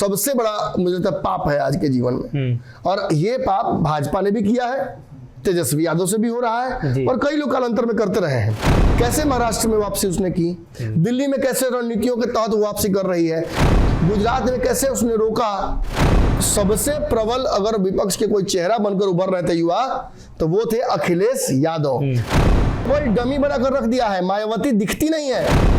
सबसे बड़ा मुझे लगता है पाप है आज के जीवन में। और ये पाप भाजपा ने भी किया है, तेजस्वी यादव से भी हो रहा है और कई लोग कालांतर में करते रहे हैं। कैसे महाराष्ट्र में वापसी उसने की, दिल्ली में कैसे रणनीतियों के तहत वापसी कर रही है, गुजरात में कैसे उसने रोका। सबसे प्रबल अगर विपक्ष के कोई चेहरा बनकर उभर रहे थे युवा तो वो थे अखिलेश यादव। कोई डमी बनाकर रख दिया है, मायावती दिखती नहीं है।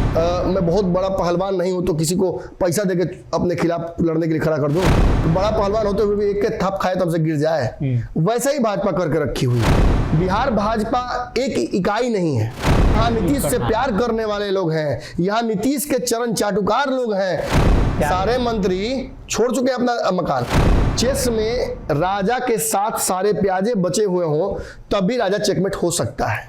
मैं बहुत बड़ा पहलवान नहीं हूं तो किसी को पैसा देके अपने खिलाफ लड़ने के लिए खड़ा कर दूं, तो बड़ा पहलवान होते हुए भी एक के थप खाए तो हमसे गिर जाए, वैसा ही भाजपा करके रखी हुई है। बिहार भाजपा एक इकाई नहीं है, यहाँ नीतीश से प्यार करने वाले लोग हैं, यहाँ नीतीश के चरण चाटुकार लोग हैं। सारे मंत्री छोड़ चुके हैं अपना मकान। चेस में राजा के साथ सारे प्याजे बचे हुए हों तब भी राजा चेकमेट हो सकता है।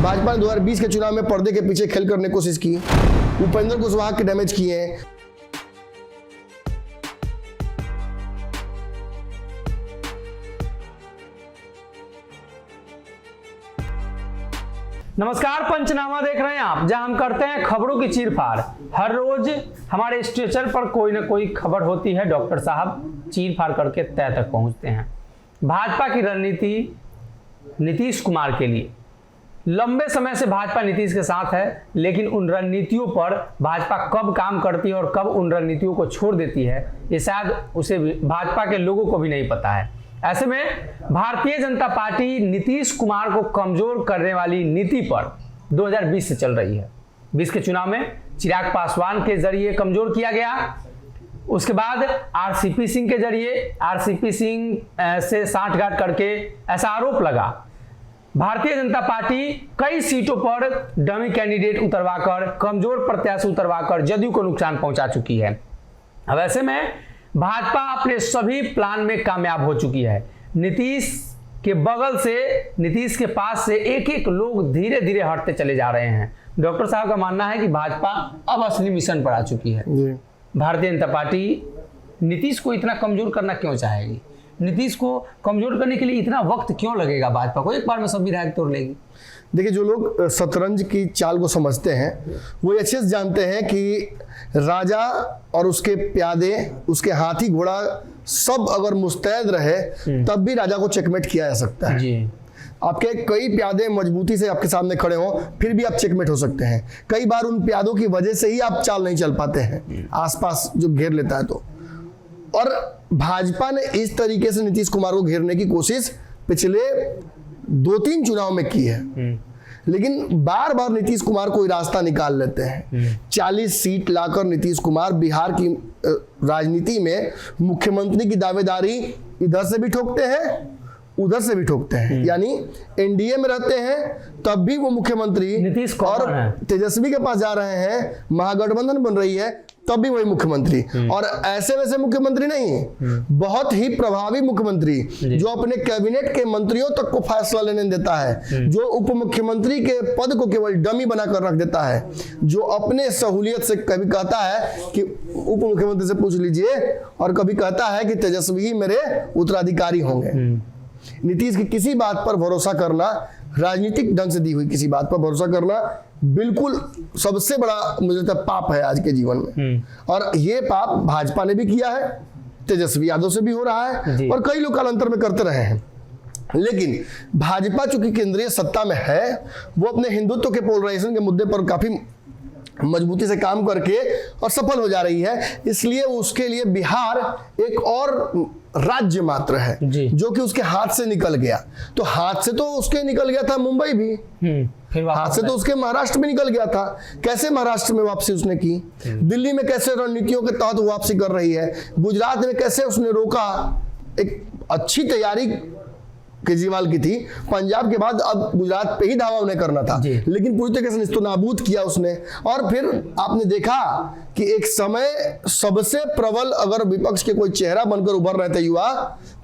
भाजपा ने 2020 के चुनाव में पर्दे के पीछे खेल करने की कोशिश की, उपेंद्र कुशवाहा के डैमेज किए। नमस्कार, पंचनामा देख रहे हैं आप, जहां हम करते हैं खबरों की चीरफाड़। हर रोज हमारे स्टेचर पर कोई ना कोई खबर होती है, डॉक्टर साहब चीरफाड़ करके तय तक पहुंचते हैं। भाजपा की रणनीति नीतीश कुमार के लिए, लंबे समय से भाजपा नीतीश के साथ है, लेकिन उन रणनीतियों पर भाजपा कब काम करती है और कब उन रणनीतियों को छोड़ देती है, ये शायद उसे भाजपा के लोगों को भी नहीं पता है। ऐसे में भारतीय जनता पार्टी नीतीश कुमार को कमजोर करने वाली नीति पर 2020 से चल रही है। 20 के चुनाव में चिराग पासवान के जरिए कमजोर किया गया, उसके बाद आरसीपी सिंह के जरिए, आरसीपी सिंह से सांठगांठ करके ऐसा आरोप लगा। भारतीय जनता पार्टी कई सीटों पर डमी कैंडिडेट उतरवाकर, कमजोर प्रत्याशी उतरवाकर जदयू को नुकसान पहुंचा चुकी है। अब ऐसे में भाजपा अपने सभी प्लान में कामयाब हो चुकी है। नीतीश के बगल से, नीतीश के पास से एक एक लोग धीरे धीरे हटते चले जा रहे हैं। डॉक्टर साहब का मानना है कि भाजपा अब असली मिशन पर आ चुकी है। भारतीय जनता पार्टी नीतीश को इतना कमजोर करना क्यों चाहेगी? नीतीश को कमजोर करने के लिए इतना वक्त क्यों लगेगा भाजपा को? एक बार में सब विधायक तोड़ लेगी? देखिए, जो लोग शतरंज की चाल को समझते हैं वो अच्छे से जानते हैं कि राजा और उसके प्यादे, उसके हाथी घोड़ा सब अगर मुस्तैद रहे तब भी राजा को चेकमेट किया जा सकता है जी। आपके कई प्यादे मजबूती से आपके सामने खड़े हों फिर भी आप चेकमेट हो सकते हैं। कई बार उन प्यादों की वजह से ही आप चाल नहीं चल पाते हैं, आसपास जो घेर लेता है तो। और भाजपा ने इस तरीके से नीतीश कुमार को घेरने की कोशिश पिछले 2-3 चुनाव में की है, लेकिन बार बार नीतीश कुमार कोई रास्ता निकाल लेते हैं। 40 सीट लाकर नीतीश कुमार बिहार की राजनीति में मुख्यमंत्री की दावेदारी इधर से भी ठोकते हैं, उधर से भी ठोकते हैं। यानी एनडीए में रहते हैं तब भी वो मुख्यमंत्री, नीतीश और तेजस्वी के पास जा रहे हैं, महागठबंधन बन रही है तब भी वही मुख्यमंत्री। और ऐसे वैसे मुख्यमंत्री नहीं, बहुत ही प्रभावी मुख्यमंत्री जो अपने कैबिनेट के मंत्रियों तक को फैसला लेने देता है, जो उप मुख्यमंत्री के पद को केवल डमी बनाकर रख देता है, जो अपने सहूलियत से कभी कहता है कि उप मुख्यमंत्री से पूछ लीजिए और कभी कहता है कि तेजस्वी ही मेरे उत्तराधिकारी होंगे। नीतीश की किसी बात पर भरोसा करना, राजनीतिक ढंग से दी हुई किसी बात पर भरोसा करना बिल्कुल सबसे बड़ा मुझे लगता है पाप है आज के जीवन में। और ये पाप भाजपा ने भी किया है, तेजस्वी यादव से भी हो रहा है और कई लोग कालांतर में करते रहे हैं। लेकिन भाजपा चूंकि केंद्रीय सत्ता में है, वो अपने हिंदुत्व के पोलराइजेशन के मुद्दे पर काफी मजबूती से काम करके और सफल हो जा रही है, इसलिए उसके लिए बिहार एक और राज्य मात्र है जो कि उसके हाथ से निकल गया। तो हाथ से तो उसके निकल गया था मुंबई भी, हाथ से तो उसके महाराष्ट्र में निकल गया था। कैसे महाराष्ट्र में वापसी उसने की, दिल्ली में कैसे रणनीतियों के तहत वापसी कर रही है, गुजरात में कैसे उसने रोका। एक अच्छी तैयारी केजरीवाल की थी, पंजाब के बाद अब गुजरात पे ही दावा उन्हें करना था, लेकिन पूरी तरीके से निस्तनाबूद किया उसने। और फिर आपने देखा कि एक समय सबसे प्रबल अगर विपक्ष के कोई चेहरा बनकर उभर रहे थे युवा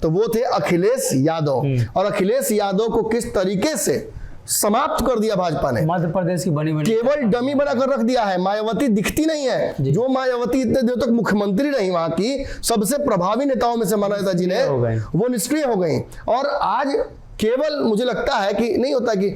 तो वो थे अखिलेश यादव। और अखिलेश यादव को किस तरीके से समाप्त कर दिया भाजपा ने, मध्य प्रदेश की बनी केवल डमी बनाकर रख दिया है। मायावती दिखती नहीं है, जो मायावती इतने देर तक मुख्यमंत्री रही वहां की सबसे प्रभावी नेताओं में से माना जाता जिन्हें, वो निष्क्रिय हो गई। और आज केवल मुझे लगता है कि नहीं होता कि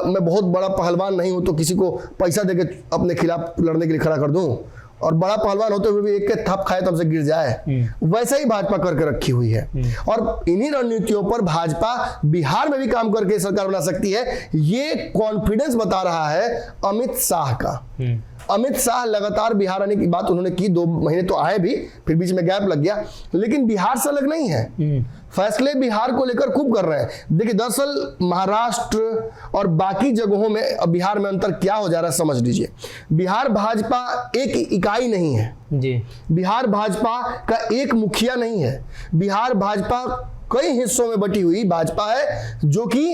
मैं बहुत बड़ा पहलवान नहीं हूं तो किसी को पैसा देके अपने खिलाफ लड़ने के लिए खड़ा कर दूं, और बड़ा पहलवान होते हुए भी एक के थप खाए तो हमसे गिर जाए, वैसा ही भाजपा करके रखी हुई है। और इन्हीं रणनीतियों पर भाजपा बिहार में भी काम करके सरकार बना सकती है, ये कॉन्फिडेंस बता रहा है अमित शाह का। अमित शाह लगातार बिहार आने की बात उन्होंने की, 2 महीने तो आए भी, फिर बीच में गैप लग गया, लेकिन बिहार से अलग नहीं है। फैसले बिहार को लेकर खूब कर रहे हैं। देखिए दरअसल महाराष्ट्र और बाकी जगहों में अब बिहार में अंतर क्या हो जा रहा है समझ लीजिए। बिहार भाजपा एक इकाई नहीं है जी। बिहार भाजपा का एक मुखिया नहीं है। बिहार भाजपा कई हिस्सों में बटी हुई भाजपा है, जो कि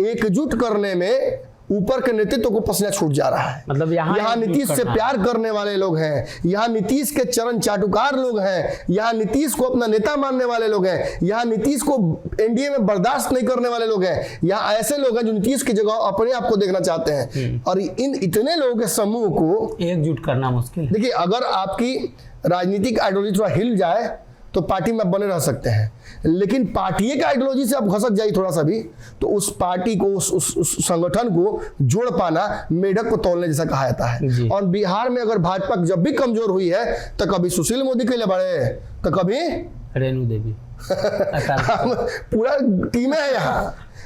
एकजुट करने में ऊपर के नेतृत्व को पसीना छूट जा रहा है। मतलब यहाँ नीतीश से प्यार करने वाले लोग हैं, यहाँ नीतीश के चरण चाटुकार लोग हैं, यहाँ नीतीश को अपना नेता मानने वाले लोग हैं, यहाँ नीतीश को एनडीए में बर्दाश्त नहीं करने वाले लोग हैं, यहाँ ऐसे लोग हैं जो नीतीश की जगह अपने आप को देखना चाहते हैं। और इन इतने लोगों के समूह को एकजुट करना मुश्किल है। देखिए अगर आपकी राजनीतिक आइडियोलॉजी थोड़ा हिल जाए तो पार्टी में बने रह सकते हैं, लेकिन पार्टी के आइडियोलॉजी से आप घसक जाइए थोड़ा सा भी, तो उस पार्टी को उस संगठन को जोड़ पाना मेढक को तोलने जैसा कहा जाता है। और बिहार में अगर भाजपा जब भी कमजोर हुई है तो कभी सुशील मोदी के लिए बढ़े तो कभी रेणु देवी पूरा टीम है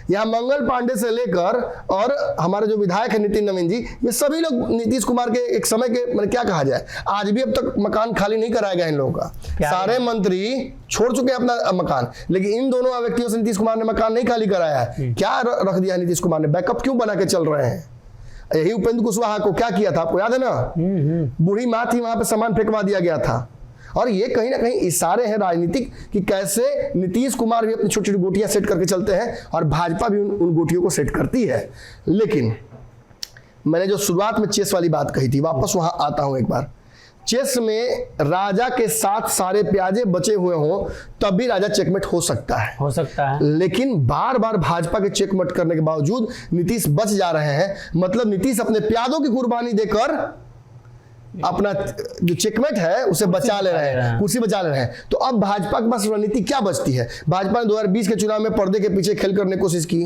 यहाँ मंगल पांडे से लेकर और हमारे जो विधायक है नितिन नवीन जी, ये सभी लोग नीतीश कुमार के एक समय के मतलब क्या कहा जाए, आज भी अब तक मकान खाली नहीं कराया गया इन लोगों का। सारे मंत्री छोड़ चुके हैं अपना मकान, लेकिन इन दोनों व्यक्तियों से नीतीश कुमार ने मकान नहीं खाली कराया है। क्या रख दिया नीतीश कुमार ने, बैकअप क्यों बना के चल रहे हैं। यही उपेंद्र कुशवाहा को क्या किया था आपको याद है ना, बूढ़ी माँ थी वहां पे सामान फेंकवा दिया गया था। और ये कहीं ना कहीं इशारे हैं राजनीतिक कि कैसे नीतीश कुमार भी अपनी छोटी छोटी गोटियां सेट करके चलते हैं और भाजपा भी उन गोटियों को सेट करती है। लेकिन मैंने जो शुरुआत में चेस वाली बात कही थी, वापस वहां आता हूं एक बार। चेस में राजा के साथ सारे प्याजे बचे हुए हों तब भी राजा चेकमेट हो सकता है, लेकिन बार बार भाजपा के चेकमेट करने के बावजूद नीतीश बच जा रहे हैं। मतलब नीतीश अपने प्यादों की कुर्बानी देकर अपना जो चेकमेट है उसे बचा ले रहे हैं, कुर्सी बचा ले रहे हैं। तो अब भाजपा के पास रणनीति क्या बचती है। भाजपा ने 2020 के चुनाव में पर्दे के पीछे खेल करने की कोशिश की,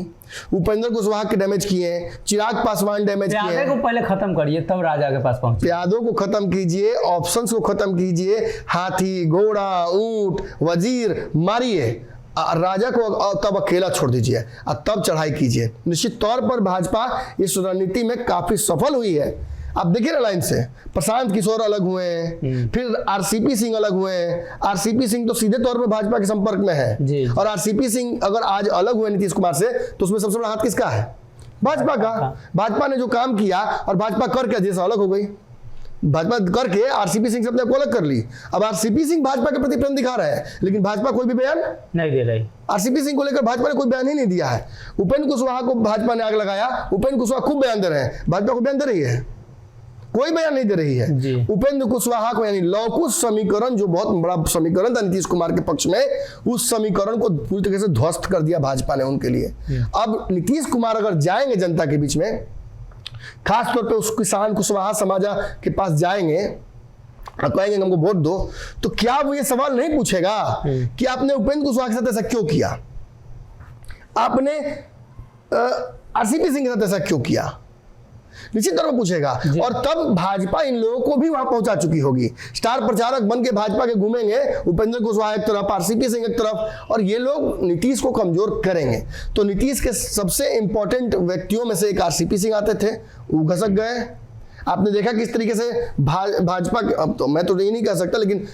उपेंद्र कुशवाहा के डैमेज किए, चिराग पासवान डैमेज किए। प्यादे को पहले खत्म करिए तब राजा के पास पहुंचे। प्यादों को खत्म कीजिए, ऑप्शंस को खत्म कीजिए, हाथी घोड़ा ऊंट वजीर मारिए, राजा को तब अकेला छोड़ दीजिए और तब चढ़ाई कीजिए। निश्चित तौर पर भाजपा इस रणनीति में काफी सफल हुई है। आप देखिए ना लाइन से, प्रशांत किशोर अलग हुए, फिर आरसीपी सिंह अलग हुए। आरसीपी सिंह तो सीधे तौर पर भाजपा के संपर्क में है, और आरसीपी सिंह अगर आज अलग हुए नीतीश कुमार से तो उसमें सबसे बड़ा हाथ किसका है, भाजपा का। भाजपा ने जो काम किया और भाजपा करके जैसे अलग हो गई, भाजपा करके आरसीपी सिंह से अपने को अलग कर ली। अब आरसीपी सिंह भाजपा के प्रति प्रेम दिखा रहे हैं, लेकिन भाजपा कोई भी बयान नहीं दे रही। आरसीपी सिंह को लेकर भाजपा ने कोई बयान ही नहीं दिया है। उपेंद्र कुशवाहा को भाजपा ने आग लगाया, उपेंद्र कुशवाहा खूब बयान दे रहे हैं, भाजपा को बयान दे रही है, कोई बयान नहीं दे रही है। उपेंद्र कुशवाहा को यानी लौकुश समीकरण जो बहुत बड़ा समीकरण था नीतीश कुमार के पक्ष में, उस समीकरण को पूरी तरीके से ध्वस्त कर दिया भाजपा ने उनके लिए। अब नीतीश कुमार अगर जाएंगे जनता के बीच में, खास तौर पे उस किसान कुशवाहा समाजा के पास जाएंगे और कहेंगे हमको वोट दो, तो क्या वो ये सवाल नहीं पूछेगा कि आपने उपेंद्र कुशवाहा के साथ ऐसा क्यों किया, आपने आरसीपी सिंह के साथ ऐसा क्यों किया, निश्चित तौर पर पूछेगा। और तब भाजपा इन लोगों को भी वहां पहुंचा चुकी होगी। स्टार प्रचारक बन के भाजपा के घूमेंगे, उपेंद्र कुशवाहा एक तरफ, आरसीपी सिंह एक तरफ, और ये लोग नीतीश को कमजोर करेंगे। तो नीतीश के सबसे इंपॉर्टेंट व्यक्तियों में से एक आरसीपी सिंह आते थे, वो घसक गए। आपने देखा किस तरीके से भाजपा के, अब तो मैं तो ये नहीं कह सकता, लेकिन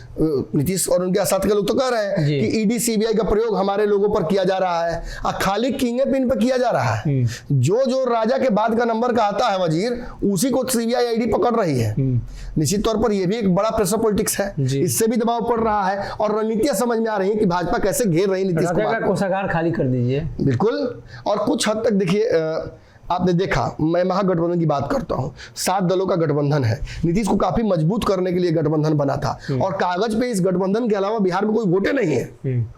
नीतीश और उनके साथ के लोग तो कह रहे हैं कि ईडी सीबीआई का प्रयोग हमारे लोगों पर किया जा रहा है, खाली किंग पिन पर किया जा रहा है। जो राजा के बाद का नंबर का आता है वजीर, उसी को सीबीआई ईडी पकड़ रही है। निश्चित तौर पर यह भी एक बड़ा प्रेशर पॉलिटिक्स है, इससे भी दबाव पड़ रहा है और रणनीतियां समझ में आ रही है कि भाजपा कैसे घेर रही नीतीश कुमार को। कोषागार खाली कर दीजिए, बिल्कुल। और कुछ हद तक देखिए, आपने देखा, मैं महागठबंधन की बात करता हूं, 7 दलों का गठबंधन है, नीतीश को काफी मजबूत करने के लिए गठबंधन बना था, और कागज पे इस गठबंधन के अलावा बिहार में कोई वोटे नहीं है।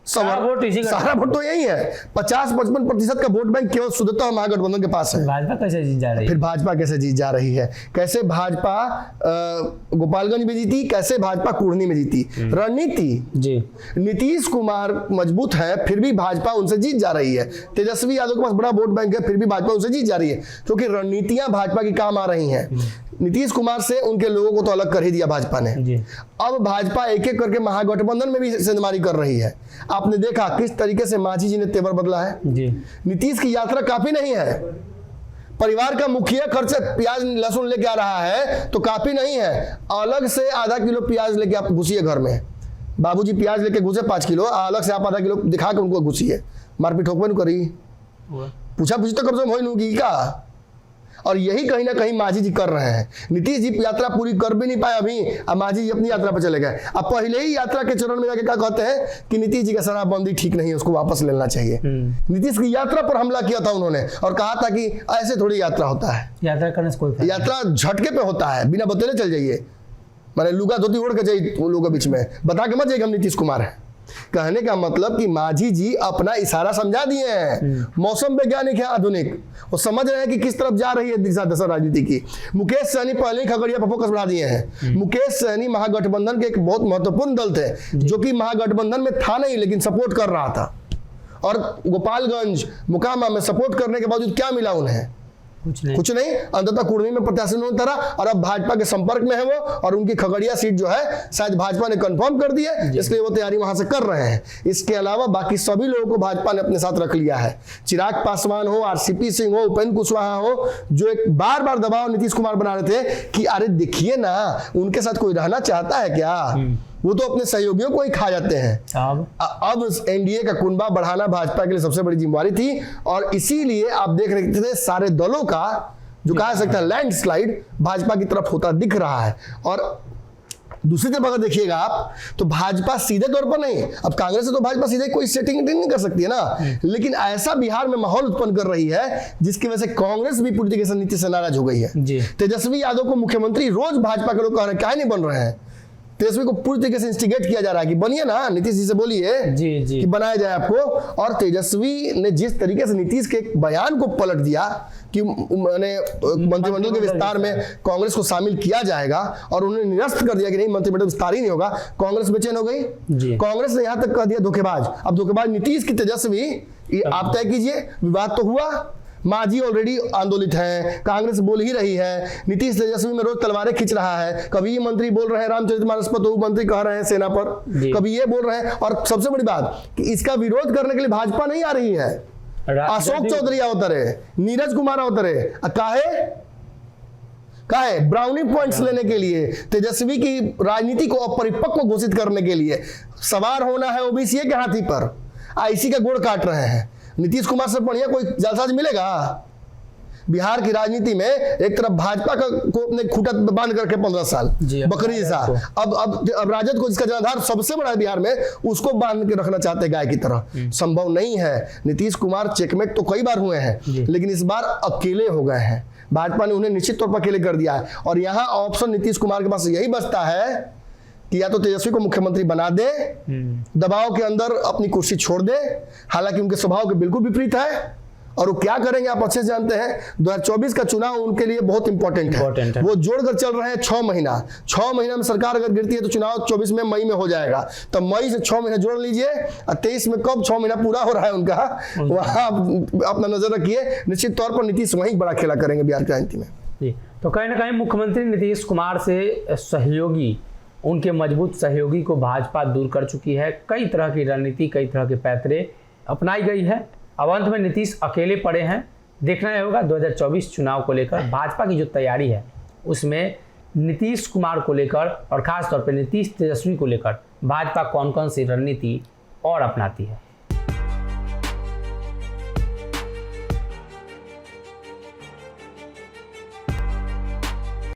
सारा वोट तो यही है, 50-55% का वोट बैंक केवल शुद्धता महागठबंधन के पास है। भाजपा कैसे जीत जा रही है, फिर भाजपा कैसे जीत जा रही है, कैसे भाजपा गोपालगंज में जीती, कैसे भाजपा कुढ़नी में जीती। रणनीति नीतीश कुमार मजबूत है, फिर भी भाजपा उनसे जीत जा रही है। तेजस्वी यादव के पास बड़ा वोट बैंक है, फिर भी भाजपा उनसे जीत जा रही है, क्योंकि रणनीतियां भाजपा की काम आ रही हैं। नीतीश कुमार से उनके लोगों को तो अलग कर ही दिया भाजपा ने। जी। अब भाजपा एक एक करके महागठबंधन में भी सेंधमारी कर रही है। आपने देखा किस तरीके से मांझी जी ने तेवर बदला है। जी। नीतीश की यात्रा काफी नहीं है, परिवार का मुखिया खर्च प्याज लहसुन लेके आ रहा है तो काफी नहीं है, अलग से आधा किलो प्याज लेके आप घुसिए घर में। बाबूजी प्याज लेके घुसे 5 किलो, अलग से आप आधा किलो दिखा के उनको घुसिए, मारपीट ठोकबे न करी, पूछा पूछ तो कम से कम होई का। और यही कहीं ना कहीं मांझी जी कर रहे हैं। नीतीश जी यात्रा पूरी कर भी नहीं पाए अभी, अब मांझी जी अपनी यात्रा पर चले गए। अब पहले ही यात्रा के चरण में जाके क्या कहते हैं कि नीतीश जी का शराबबंदी ठीक नहीं है, उसको वापस लेना चाहिए। नीतीश की यात्रा पर हमला किया था उन्होंने और कहा था कि ऐसे थोड़ी यात्रा होता है, यात्रा करने से कोई यात्रा झटके पे होता है, बिना बतेले चल जाइए, मैंने लुगा धोती ओढ़ के जाइए लोगों के बीच में, बता के मत जाइए हम नीतीश कुमार है। कहने का मतलब कि मांझी जी अपना इशारा समझा दिए हैं। मौसम वैज्ञानिक है आधुनिक, वो समझ रहे हैं कि किस तरफ जा रही है दिशा दशा राजनीति की। मुकेश सहनी पहले ही खगड़िया पर फोकस बढ़ा दिए हैं। मुकेश सहनी महागठबंधन के एक बहुत महत्वपूर्ण दल थे, जो कि महागठबंधन में था नहीं लेकिन सपोर्ट कर रहा था, और गोपालगंज मुकामा में सपोर्ट करने के बावजूद क्या मिला उन्हें? कुछ नहीं। अंततः कुर्मी में प्रत्याशी नहीं उतरा और अब भाजपा के संपर्क में है वो, और उनकी खगड़िया सीट जो है शायद भाजपा ने कंफर्म कर दी है, इसलिए वो तैयारी वहां से कर रहे हैं। इसके अलावा बाकी सभी लोगों को भाजपा ने अपने साथ रख लिया है। चिराग पासवान हो, आरसीपी सिंह हो, उपेंद्र कुशवाहा हो, जो एक बार बार दबाव नीतीश कुमार बना रहे थे कि अरे देखिए ना उनके साथ कोई रहना चाहता है क्या, वो तो अपने सहयोगियों को ही खा जाते हैं। अब एनडीए का कुनबा बढ़ाना भाजपा के लिए सबसे बड़ी जिम्मेदारी थी, और इसीलिए आप देख रहे थे सारे दलों का जो कहा सकता है लैंडस्लाइड भाजपा की तरफ होता दिख रहा है। और दूसरी तरफ अगर देखिएगा आप तो भाजपा सीधे तौर पर नहीं, अब कांग्रेस से तो भाजपा सीधे कोई सेटिंग नहीं कर सकती है ना, लेकिन ऐसा बिहार में माहौल उत्पन्न कर रही है जिसकी वजह से कांग्रेस भी पूरी तरीके से नीतीश से नाराज हो गई है। तेजस्वी यादव को मुख्यमंत्री रोज भाजपा के लोग कह रहे हैं क्या नहीं बन रहे हैं। तेजस्वी को पूरी तरीके से इंस्टिगेट किया जा रहा है कि बनिए ना, नीतीश जी से बोलिए कि बनाया जाए आपको। और तेजस्वी ने जिस तरीके से नीतीश के बयान को पलट दिया कि मैंने मंत्रिमंडल के विस्तार में कांग्रेस को शामिल किया जाएगा, और उन्होंने निरस्त कर दिया कि नहीं मंत्रिमंडल विस्तार ही नहीं होगा, कांग्रेस बेचैन हो गई। कांग्रेस ने यहां तक कह दिया धोखेबाज। अब धोखेबाज नीतीश की तेजस्वी, आप तय कीजिए, विवाद तो हुआ, मांझी ऑलरेडी आंदोलित है, कांग्रेस बोल ही रही है, नीतीश तेजस्वी में रोज तलवारें खींच रहा है। कभी ये मंत्री बोल रहे हैं रामचरितमानस पर तो मंत्री कह रहे हैं सेना पर, कभी ये बोल रहे हैं। और सबसे बड़ी बात कि इसका विरोध करने के लिए भाजपा नहीं आ रही है, अशोक चौधरी उतरे, नीरज कुमार उतरे, काहे ब्राउनी पॉइंट्स लेने के लिए, तेजस्वी की राजनीति को अपरिपक्व घोषित करने के लिए। सवार होना है ओबीसी के हाथी पर, आईसी का गोड़ काट रहे हैं। नीतीश कुमार से बढ़िया कोई जालसाज मिलेगा बिहार की राजनीति में? एक तरफ भाजपा को अपने खूंटा बांध करके 15 साल बकरी जैसा, अब राजद को जिसका जनाधार सबसे बड़ा है बिहार में, उसको बांध के रखना चाहते हैं गाय की तरह। संभव नहीं है। नीतीश कुमार चेकमेट तो कई बार हुए हैं, लेकिन इस बार अकेले हो गए हैं। भाजपा ने उन्हें निश्चित तौर पर अकेले कर दिया है, और यहाँ ऑप्शन नीतीश कुमार के पास यही बचता है कि या तो तेजस्वी को मुख्यमंत्री बना दे, दबाव के अंदर अपनी कुर्सी छोड़ दे, हालांकि उनके स्वभाव के बिल्कुल विपरीत है, और वो क्या करेंगे आप अच्छे से जानते हैं। 2024 का चुनाव उनके लिए बहुत इंपॉर्टेंट है। वो जोड़कर चल रहे हैं 6 महीना। 6 महीना में सरकार अगर गिरती है तो चुनाव 24 में मई में हो जाएगा, तो मई से 6 महीने जोड़ लीजिए, और 23 में कब 6 महीना पूरा हो रहा है उनका, वहां अपना नजर रखिए। निश्चित तौर पर नीतीश वहीं बड़ा खेला करेंगे बिहार की राजनीति में। तो कहीं ना कहीं मुख्यमंत्री नीतीश कुमार से सहयोगी, उनके मजबूत सहयोगी को भाजपा दूर कर चुकी है। कई तरह की रणनीति, कई तरह के पैतरे अपनाई गई है। अब अंत में नीतीश अकेले पड़े हैं। देखना ही होगा 2024 चुनाव को लेकर भाजपा की जो तैयारी है उसमें नीतीश कुमार को लेकर, और खास तौर पे नीतीश तेजस्वी को लेकर भाजपा कौन कौन सी रणनीति और अपनाती है।